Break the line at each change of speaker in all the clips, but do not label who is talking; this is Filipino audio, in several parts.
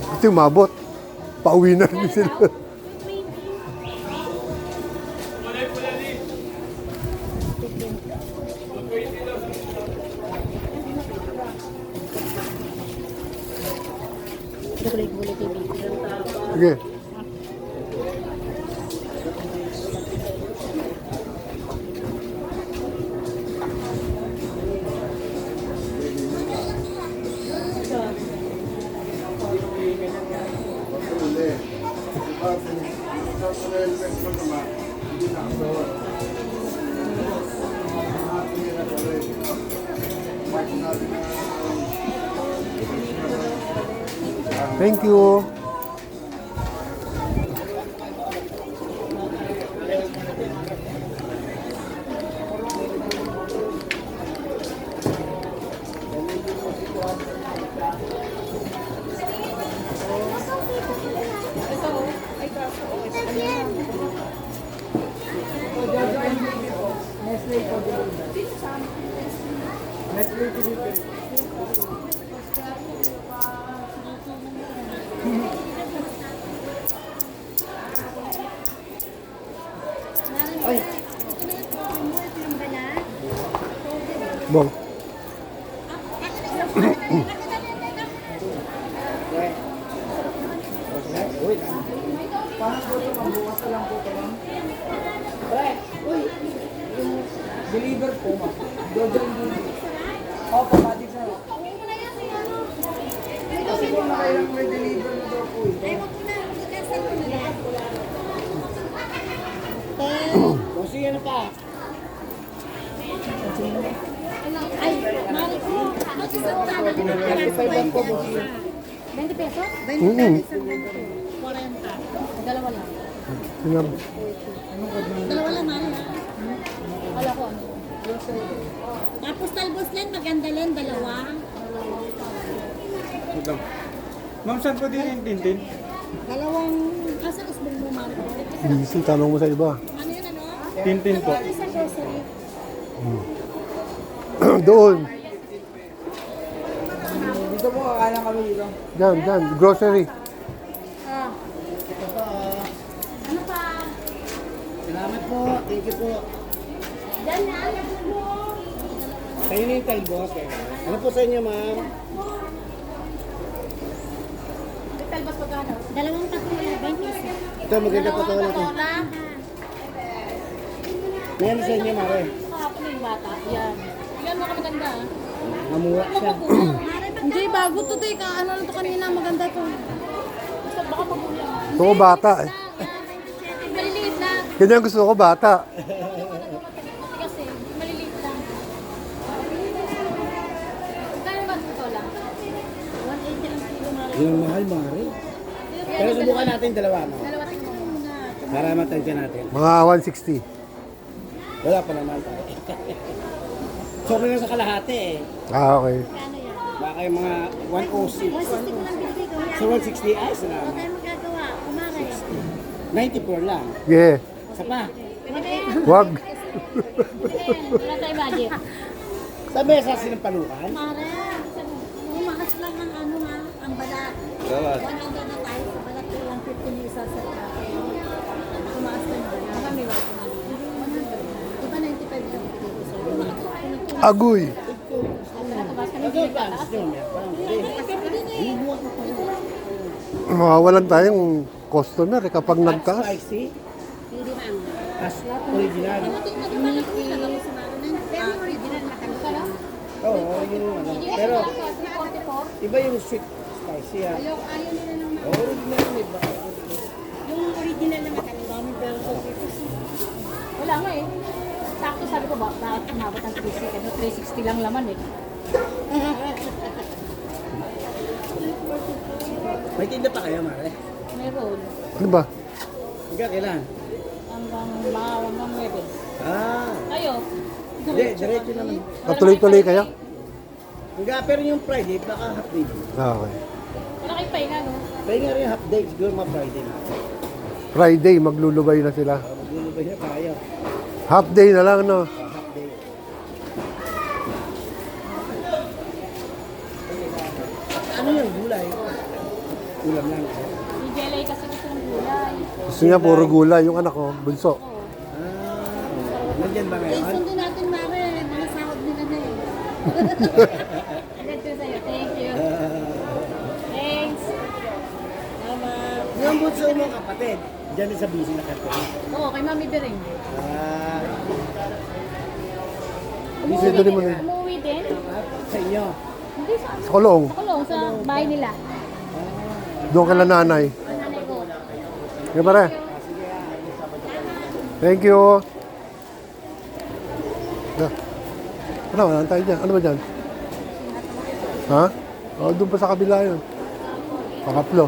Ito yung mabot. Pauwi na rin sila. Sige. Thank you. Bong.
Deliver po, ma. Opo, magic sa. Kasi po na kailang may deliver na daw po ito. Kasi ano pa?
Ay, mali po.
25 po, boss.
20 pesos?
40.
40. Dalawa lang.
Sinam.
Dalawa lang, mali ha? Wala ko ano. Tapos talbos lang, maganda lang, dalawa.
Ito. Ma'am, saan po din yung tintin?
Dalawang, asa usbong mo, mali ko.
Busy, tanong mo sa iba.
Ano yun, ano?
Tintin po.
Ano sa grocery?
Doon.
Dito po, kakalang kami dito.
Diyan. Grocery.
Ah. Ano pa?
Salamat po. Thank you po.
Diyan na, ano po?
Kayo na yung talbos. Ano po sa inyo, ma'am?
Talbos pagkano? Dalawang patola, 20 pesos.
Ito, maganda po ito.
Patola?
Meron sa inyo, mare.
Kahapon yung bata. Yan. Yan mo ka maganda ah.
Namuha siya.
Hindi, bago to teka. Ano na to kanina, maganda to. Basta baka magulang.
Gusto ko bata eh.
Maliliit lang.
Ganyan gusto ko bata.
Kasi maliliit lang. Kaya ba ito lang? 180 lang kilo mali.
Yung mahal, mare. Pero subukan natin dalawa, no?
Dalawa tingnan mo muna.
Para matansya natin.
Mga 160.
Wala pa naman tayo. Sobrang na sa kalahati eh.
Ah, okay.
Kano yan?
Baka yung mga 106.
160 ko lang binigay ko.
Sa 160, ay,
Huwag
salamat.
tayo magagawa. Kumare.
94 lang.
Yeah.
Isa pa.
Wag.
Wala tayo budget.
Sa mesa sinampalukan.
Mare. Umakas lang ang ano ha. Ang balat. 100 na tayo sa balat. Lang 50 ni isa sa kape. Tumaas na yung balat. Baka may wala na. 100. Diba 95 lang binigay ko sa'yo?
Agoy.
Tabas kami
Ano
binigay
ba?
ka.
Gusto nyo?
Mawawalan tayong customer eh, kapag nagtaas.
Spicy.
Hindi man.
As original.
Pero original na kami ka lang?
Oo, yung ano. Pero
344.
iba yung sweet spicy ah.
Ayaw nila ng
Original yung iba.
yung original na kami. Daming pero wala nga eh. Sakto sabi ko ba, bakit umabot ng 360? Ano, 360 lang laman eh.
May tinda pa kayo, Mare?
Meron.
Ano ba?
Hanggang kailan?
Hanggang hanggang Webes.
Ah,
Ayo.
hindi, diretso naman.
Patuloy-tuloy kayo?
Hanggang, pero yung Friday, baka half day.
Ah, okay.
Wala kayong pahinga, no?
Kaya nga rin half day, siguro mga Friday na.
Friday, maglulubay na sila.
Maglulubay na tayo.
Half day na lang, no?
Half day. Ulam lang.
Si Jelay kasi gusto ng gulay.
Gusto niya puro gulay. Yung anak ko, bunso.
Nandyan ba
Eh,
ngayon?
sundo natin, Mare. Mga sahod nila na eh. Agad ko sa'yo. Thank you. Thanks. Salamat.
Yung bunso mo kapatid, dyan din sa busy na kanto.
Oo, kay Mami Bering.
Ah,
Dito din mo na.
Umuwi din?
sa inyo.
Hindi sa
Sa kulong.
kulong, sa bahay nila.
Doon ka na nanay.
Ang nanay ko.
Okay, pare. Thank you. Yeah. Ano, wala tayo dyan. Ano ba dyan? Ha? Oh, doon pa sa kabila yun. Pakaplo.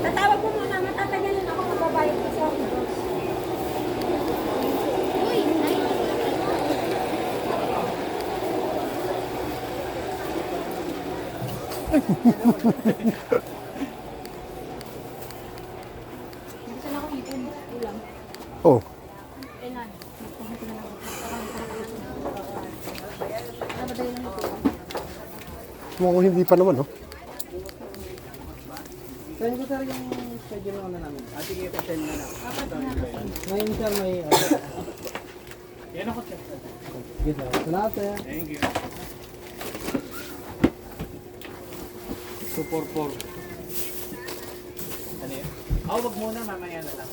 Tatawag mo muna, matatagalin ako magbabayad ko sa Uy, ay. Gusto na ako ipon, ulam.
Oh,
Kailan? Magpahanti na lang ako. Ano ba dahil lang ito?
mukhang hindi pa naman, oh.
Send ko sir yung schedule na namin. Ate kita send na lang. Ngayon sir may... Yan ako sir. Yes sir. Salamat sir. Thank you. 244. Ano yun? Wag muna, mamaya na lang.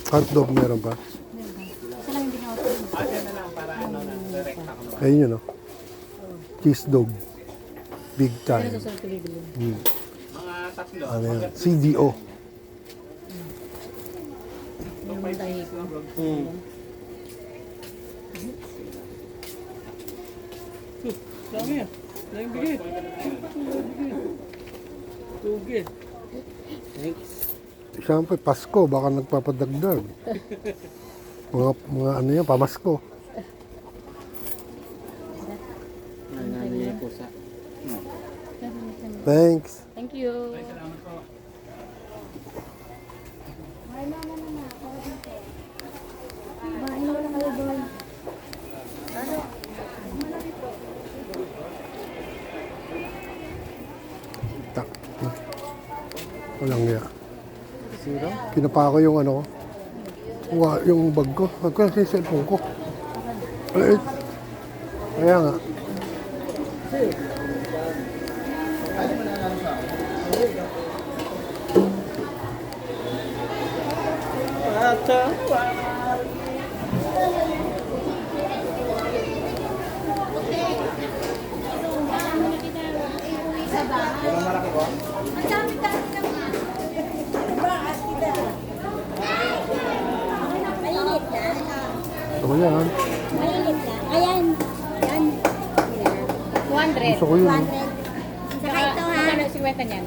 Hotdog meron pa.
Ito lang yung binawas ko.
Yan na lang para ano na, direct ako.
Ayun yun, oh. Cheese dog. Big
Pero
time.
susunod ko bibili.
Mga tatlo.
Ano yan? CDO.
Yung mga tahi ko.
Dami yan. Dami bigay. Tugid. Thanks.
Siyempre, Pasko, baka nagpapadagdag. Mga ano yan, pamasko.
Nanay pusa.
Thanks.
Thank you.
Tak. Walang niya. Kinapa ko yung ano ko. Yung bag ko. Bag ko yung cellphone ko. Maliit. Kaya nga.
Ang dami-dami naman. Mainit na.
Ano yan?
Mainit na. Ayan. Yan. 200.
Gusto ko yun.
200. Saka ito ha. Ano 50 niyan?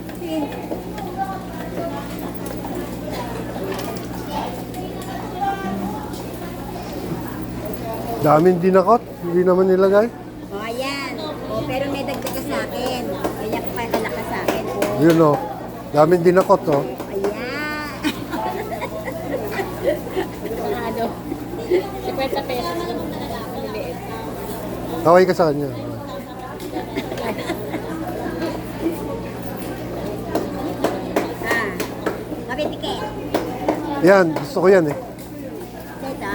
Daming dinakot. Hindi naman nilagay.
O, ayan. O, pero may dagdag ka sa akin. Kaya ka pa kalaka sa akin. O,
Yun o. Daming dinakot oh.
ayan. Ano? 50 pesos. Maliliit.
Kaway ka sa kanya.
Ah. Bakit tiket?
Yan, gusto ko yan eh.
Ito.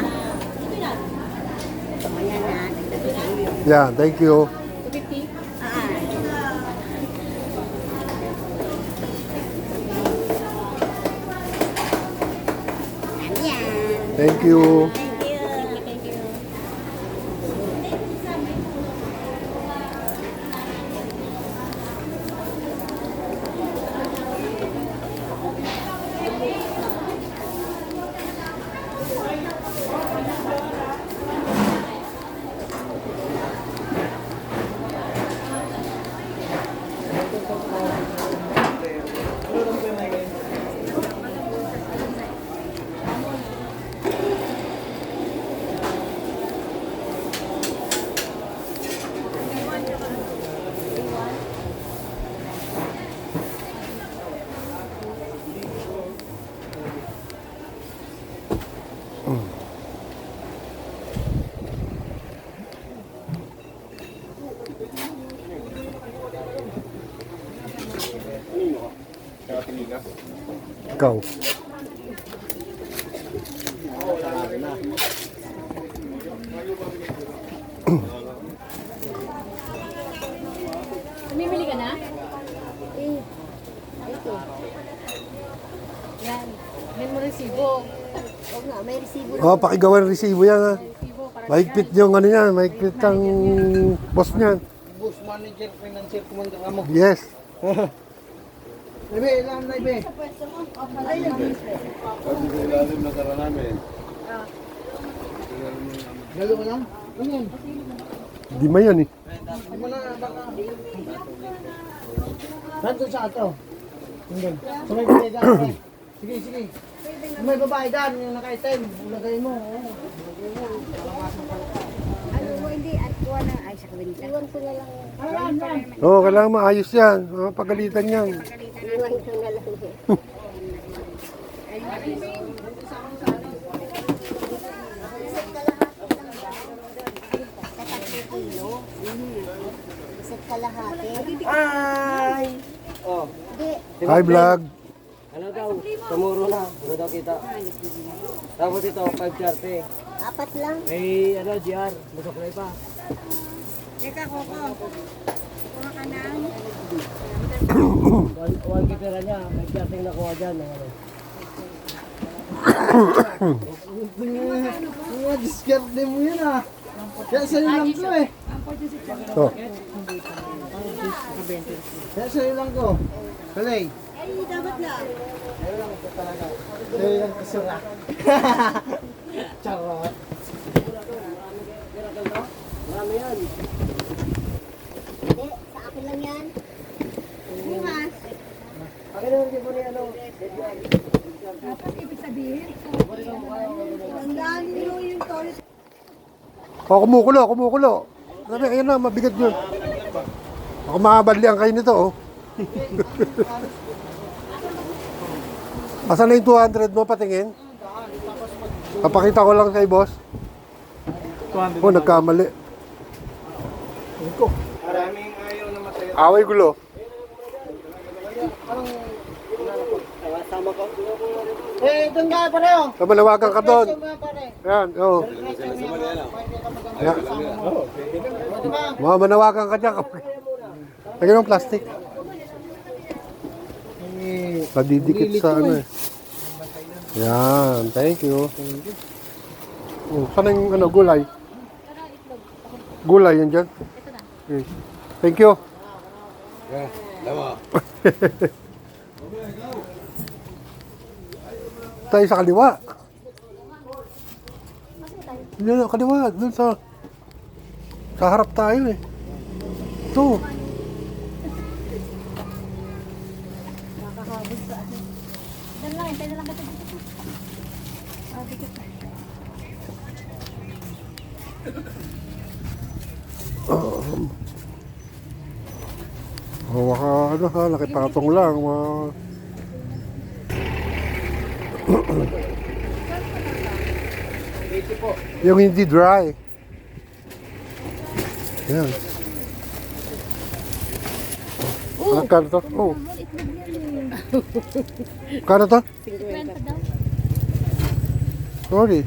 O, ayan na. Dagdag ko sa iyo.
Yan, thank you.
250? Ayan.
Thank you.
Thank you. Thank you.
Ikaw.
Umimili ka na? Eh. Ito. Yan. May mo resibo. Oo nga, may resibo.
Oh, pakigawan ng resibo yan ha.
Resibo para
Mahigpit yung ano yan, mahigpit ang boss niyan.
Boss manager, financial commander ka mo.
Yes.
Ibe, ilan na ibe?
sa pwesto mo. Ayun.
Galo mo lang? Ano yan?
Di man yan eh.
Di mo na, baka. Nandun sa ato. Hindi. So may babae dyan. eh. Sige, sige. May babae dyan, yung naka-item. Ulagay mo. oo.
Ano mo, hindi. At kuha na. Ay, sa kabinta. Iwan ko na lang.
Oo, kailangan maayos yan. Mga pagalitan yan.
Iwan ko na lang. Isa't kalahati.
Ay! Oh.
Hindi.
Hi vlog.
Ano daw? Tumuro na. Ano daw kita? Tapos ito, 530.
Apat lang.
May ano, GR. Masuklay pa.
Teka, Coco. Kuha ka na.
1 kitira niya. May GR nakuha dyan. Ano. Mga diskarte mo yun ah. Kaya sa'yo lang ko eh.
So,
Kaya sa'yo lang ko. Kalay.
Ay, dapat lang.
Sa'yo lang kasura. Charot. Marami yan.
Hindi, sa akin lang yan. Bukas.
Akin naman din po ni ano.
Dapat ibig sabihin. Ang dami nyo yung toilet.
oh, kumukulo. Sabi, ayun na, mabigat yun. Ako makabadlian kayo nito, oh. Asan na yung 200 mo, patingin? Papakita ko lang kay boss. Oh, nagkamali.
Maraming ayaw na matay.
Away gulo.
Sama ko. Eh, doon nga pareho.
So, malawagan ka doon.
Doon nga pare.
Ayan, oh. Ayan.
Diba?
Mga manawagan ka dyan. Lagyan ng plastic. Padidikit sa ano eh. Yan, thank you. Oh, saan yung ano, gulay? Gulay yan dyan. Okay. Thank you. Tayo sa kaliwa. Yan, kaliwa. Doon sa harap tayo eh. Ito.
Dan lang, tayo na lang kita dito. Ah, dikit na.
Baka ano ha, nakipatong lang. Yung hindi dry. Yan. Kano to? Oh. Kano to?
50 daw.
Sorry.